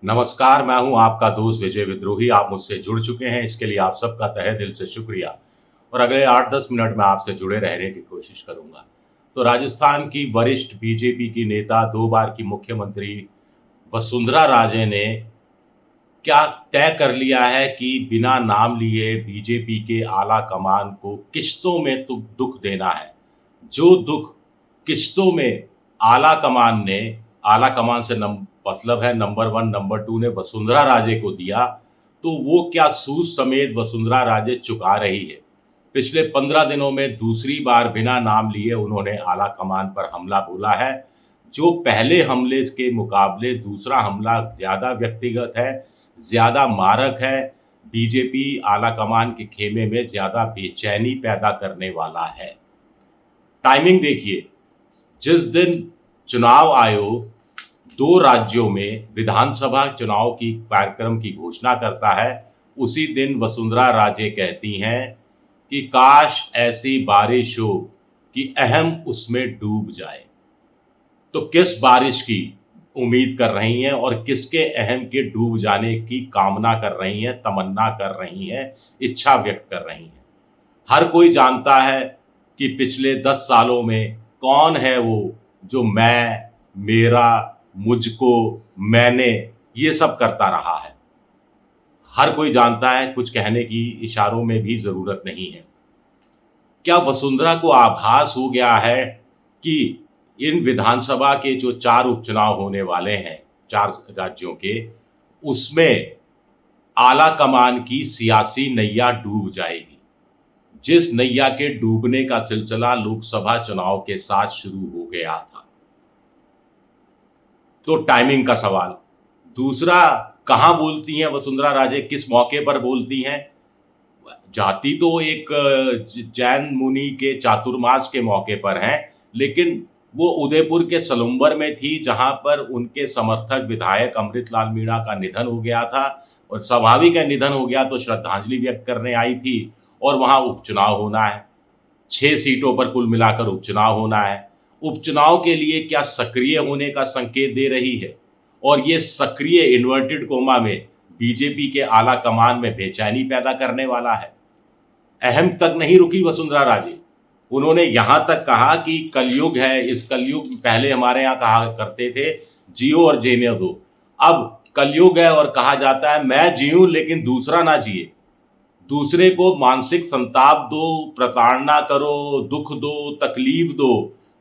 नमस्कार, मैं हूँ आपका दोस्त विजय विद्रोही। आप मुझसे जुड़ चुके हैं, इसके लिए आप सबका तहे दिल से शुक्रिया। और अगले 8-10 मिनट में आपसे जुड़े रहने की कोशिश करूँगा। तो राजस्थान की वरिष्ठ बीजेपी की नेता, 2 बार की मुख्यमंत्री वसुंधरा राजे ने क्या तय कर लिया है कि बिना नाम लिए बीजेपी के आला कमान को किश्तों में दुःख देना है। जो दुःख किश्तों में आला कमान ने आला कमान से मतलब है नंबर 1, नंबर 2 ने वसुंधरा राजे को दिया, तो वो क्या सूद समेत वसुंधरा राजे चुका रही है। पिछले 15 दिनों में दूसरी बार बिना नाम लिए उन्होंने आला कमान पर हमला बोला है। जो पहले हमले के मुकाबले दूसरा हमला ज़्यादा व्यक्तिगत है, ज़्यादा मारक है, बीजेपी आला कमान के खेमे में ज़्यादा बेचैनी पैदा करने वाला है। टाइमिंग देखिए, जिस दिन चुनाव आयोग 2 राज्यों में विधानसभा चुनाव की कार्यक्रम की घोषणा करता है, उसी दिन वसुंधरा राजे कहती हैं कि काश ऐसी बारिश हो कि अहम उसमें डूब जाए। तो किस बारिश की उम्मीद कर रही हैं और किसके अहम के डूब जाने की कामना कर रही हैं, तमन्ना कर रही हैं, इच्छा व्यक्त कर रही हैं। हर कोई जानता है कि पिछले 10 सालों में कौन है वो जो मैं, मेरा, मुझको, मैंने ये सब करता रहा है। हर कोई जानता है, कुछ कहने की इशारों में भी ज़रूरत नहीं है। क्या वसुंधरा को आभास हो गया है कि इन विधानसभा के जो 4 उपचुनाव होने वाले हैं, 4 राज्यों के, उसमें आला कमान की सियासी नैया डूब जाएगी। जिस नैया के डूबने का सिलसिला लोकसभा चुनाव के साथ शुरू हो गया था। तो टाइमिंग का सवाल। दूसरा, कहाँ बोलती हैं वसुंधरा राजे, किस मौके पर बोलती हैं? जाती तो एक जैन मुनि के चातुर्मास के मौके पर हैं, लेकिन वो उदयपुर के सलुम्बर में थी, जहाँ पर उनके समर्थक विधायक अमृतलाल मीणा का निधन हो गया था और स्वाभाविक है, निधन हो गया तो श्रद्धांजलि व्यक्त करने आई थी और वहाँ उपचुनाव होना है। 6 सीटों पर कुल मिलाकर उपचुनाव होना है। उपचुनाव के लिए क्या सक्रिय होने का संकेत दे रही है और ये सक्रिय इन्वर्टेड कोमा में बीजेपी के आला कमान में बेचैनी पैदा करने वाला है। अहम तक नहीं रुकी वसुंधरा राजे। उन्होंने यहाँ तक कहा कि कलयुग है, इस कलयुग पहले हमारे यहाँ कहा करते थे, जियो और जीने दो। अब कलयुग है और कहा जाता है मैं जीऊँ लेकिन दूसरा ना जिए। दूसरे को मानसिक संताप दो, प्रताड़ना करो, दुःख दो, तकलीफ दो,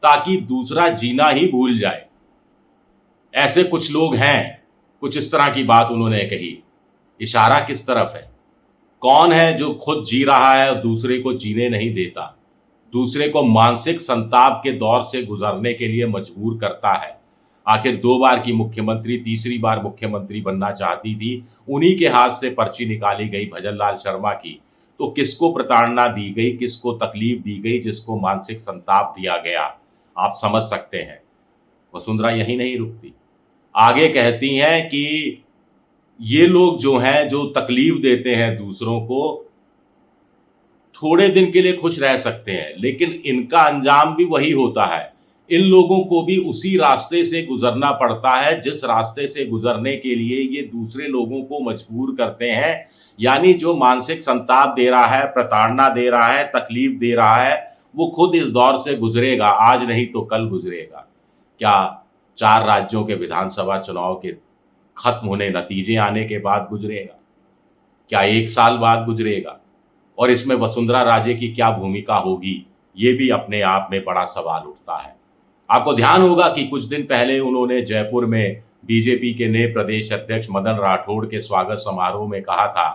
ताकि दूसरा जीना ही भूल जाए। ऐसे कुछ लोग हैं, कुछ इस तरह की बात उन्होंने कही। इशारा किस तरफ है? कौन है जो खुद जी रहा है और दूसरे को जीने नहीं देता? दूसरे को मानसिक संताप के दौर से गुजरने के लिए मजबूर करता है। आखिर 2 बार की मुख्यमंत्री, तीसरी बार मुख्यमंत्री बनना चाहती थी। उन्हीं के हाथ से पर्ची निकाली गई भजन लाल शर्मा की। तो किसको प्रताड़ना दी गई, किसको तकलीफ दी गई, जिसको मानसिक संताप दिया गया? आप समझ सकते हैं। वसुंधरा यहीं नहीं रुकती। आगे कहती हैं कि ये लोग जो हैं, जो तकलीफ देते हैं दूसरों को, थोड़े दिन के लिए खुश रह सकते हैं, लेकिन इनका अंजाम भी वही होता है। इन लोगों को भी उसी रास्ते से गुजरना पड़ता है, जिस रास्ते से गुजरने के लिए ये दूसरे लोगों को मजबूर करते हैं। यानी जो मानसिक संताप दे रहा है, प्रताड़ना दे रहा है, तकलीफ दे रहा है, वो खुद इस दौर से गुजरेगा, आज नहीं तो कल गुजरेगा। क्या 4 राज्यों के विधानसभा चुनाव के खत्म होने, नतीजे आने के बाद गुजरेगा? क्या 1 साल बाद गुजरेगा? और इसमें वसुंधरा राजे की क्या भूमिका होगी, ये भी अपने आप में बड़ा सवाल उठता है। आपको ध्यान होगा कि कुछ दिन पहले उन्होंने जयपुर में बीजेपी के नए प्रदेश अध्यक्ष मदन राठौड़ के स्वागत समारोह में कहा था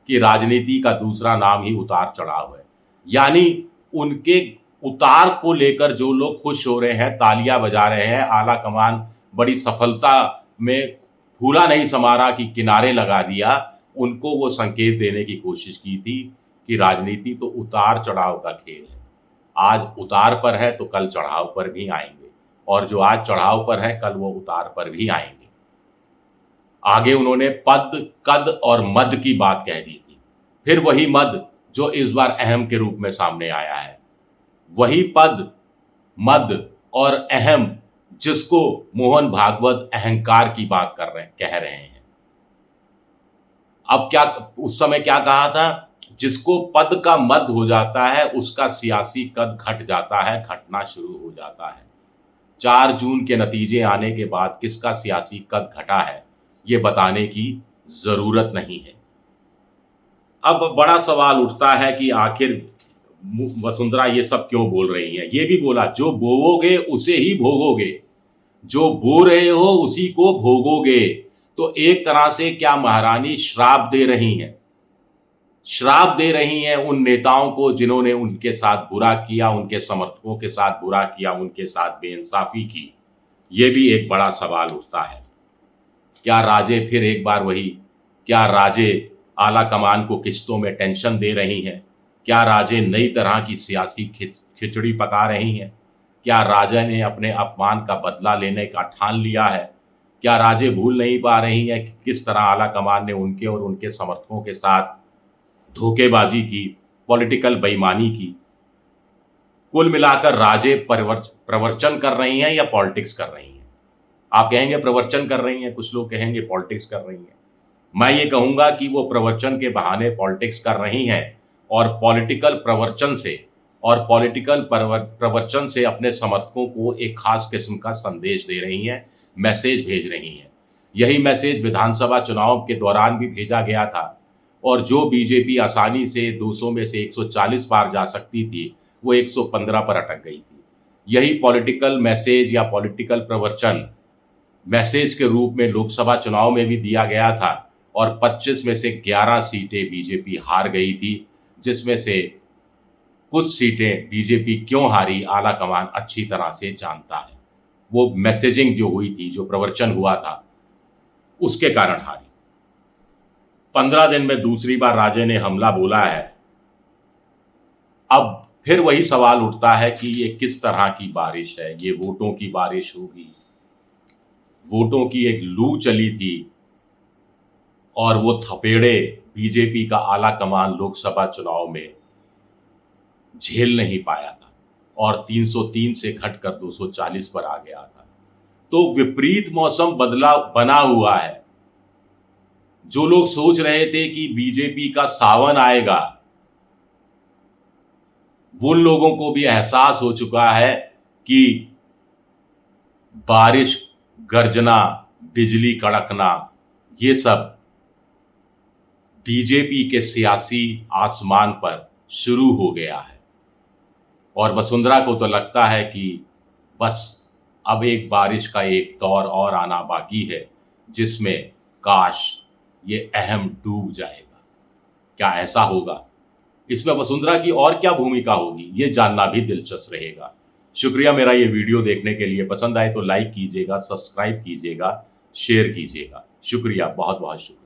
कि राजनीति का दूसरा नाम ही उतार-चढ़ाव है। यानी उनके उतार को लेकर जो लोग खुश हो रहे हैं, तालियां बजा रहे हैं, आला कमान बड़ी सफलता में फूला नहीं समारा कि किनारे लगा दिया, उनको वो संकेत देने की कोशिश की थी कि राजनीति तो उतार-चढ़ाव का खेल है। आज उतार पर है तो कल चढ़ाव पर भी आएँगे और जो आज चढ़ाव पर है, कल वो उतार पर भी आएँगे। आगे उन्होंने पद, कद और मद की बात कह दी थी। फिर वही मद जो इस बार अहम के रूप में सामने आया है। वही पद, मद और अहम जिसको मोहन भागवत अहंकार की बात कह रहे हैं। अब क्या, उस समय क्या कहा था, जिसको पद का मद हो जाता है उसका सियासी कद घट जाता है, घटना शुरू हो जाता है। 4 जून के नतीजे आने के बाद किसका सियासी कद घटा है, ये बताने की जरूरत नहीं है। अब बड़ा सवाल उठता है कि आखिर वसुंधरा ये सब क्यों बोल रही हैं। ये भी बोला, जो बोओगे उसे ही भोगोगे, जो बो रहे हो उसी को भोगोगे। तो एक तरह से क्या महारानी श्राप दे रही हैं, श्राप दे रही हैं उन नेताओं को जिन्होंने उनके साथ बुरा किया, उनके समर्थकों के साथ बुरा किया, उनके साथ बेइंसाफी की। ये भी एक बड़ा सवाल उठता है। क्या राजे फिर एक बार वही, क्या राजे आला कमान को किश्तों में टेंशन दे रही हैं? क्या राजे नई तरह की सियासी खिचड़ी पका रही हैं? क्या राजा ने अपने अपमान का बदला लेने का ठान लिया है? क्या राजे भूल नहीं पा रही हैं कि किस तरह आला कमान ने उनके और उनके समर्थकों के साथ धोखेबाजी की, पॉलिटिकल बेईमानी की? कुल मिलाकर राजे प्रवचन कर रही हैं या पॉलिटिक्स कर रही हैं? आप कहेंगे प्रवचन कर रही हैं, कुछ लोग कहेंगे पॉलिटिक्स कर रही हैं। मैं ये कहूंगा कि वो प्रवचन के बहाने पॉलिटिक्स कर रही हैं और पॉलिटिकल प्रवचन से, प्रवचन से अपने समर्थकों को एक खास किस्म का संदेश दे रही हैं, मैसेज भेज रही हैं। यही मैसेज विधानसभा चुनाव के दौरान भी भेजा गया था और जो बीजेपी आसानी से 200 में से 140 पार जा सकती थी, वो 115 पर अटक गई थी। यही पॉलिटिकल मैसेज या पॉलिटिकल प्रवचन मैसेज के रूप में लोकसभा चुनाव में भी दिया गया था और 25 में से 11 सीटें बीजेपी हार गई थी, जिसमें से कुछ सीटें बीजेपी क्यों हारी आला कमान अच्छी तरह से जानता है। वो मैसेजिंग जो हुई थी, जो प्रवचन हुआ था, उसके कारण हारी। 15 दिन में दूसरी बार राजे ने हमला बोला है। अब फिर वही सवाल उठता है कि ये किस तरह की बारिश है, ये वोटों की बारिश होगी। वोटों की एक लू चली थी और वो थपेड़े बीजेपी का आला कमान लोकसभा चुनाव में झेल नहीं पाया था और 303 से घटकर 240 पर आ गया था। तो विपरीत मौसम बना हुआ है। जो लोग सोच रहे थे कि बीजेपी का सावन आएगा, उन लोगों को भी एहसास हो चुका है कि बारिश, गर्जना, बिजली कड़कना, ये सब बीजेपी के सियासी आसमान पर शुरू हो गया है। और वसुंधरा को तो लगता है कि बस अब एक बारिश का एक दौर और आना बाकी है, जिसमें काश ये अहम डूब जाएगा। क्या ऐसा होगा? इसमें वसुंधरा की और क्या भूमिका होगी, ये जानना भी दिलचस्प रहेगा। शुक्रिया मेरा ये वीडियो देखने के लिए। पसंद आए तो लाइक कीजिएगा, सब्सक्राइब कीजिएगा, शेयर कीजिएगा। शुक्रिया, बहुत बहुत शुक्रिया।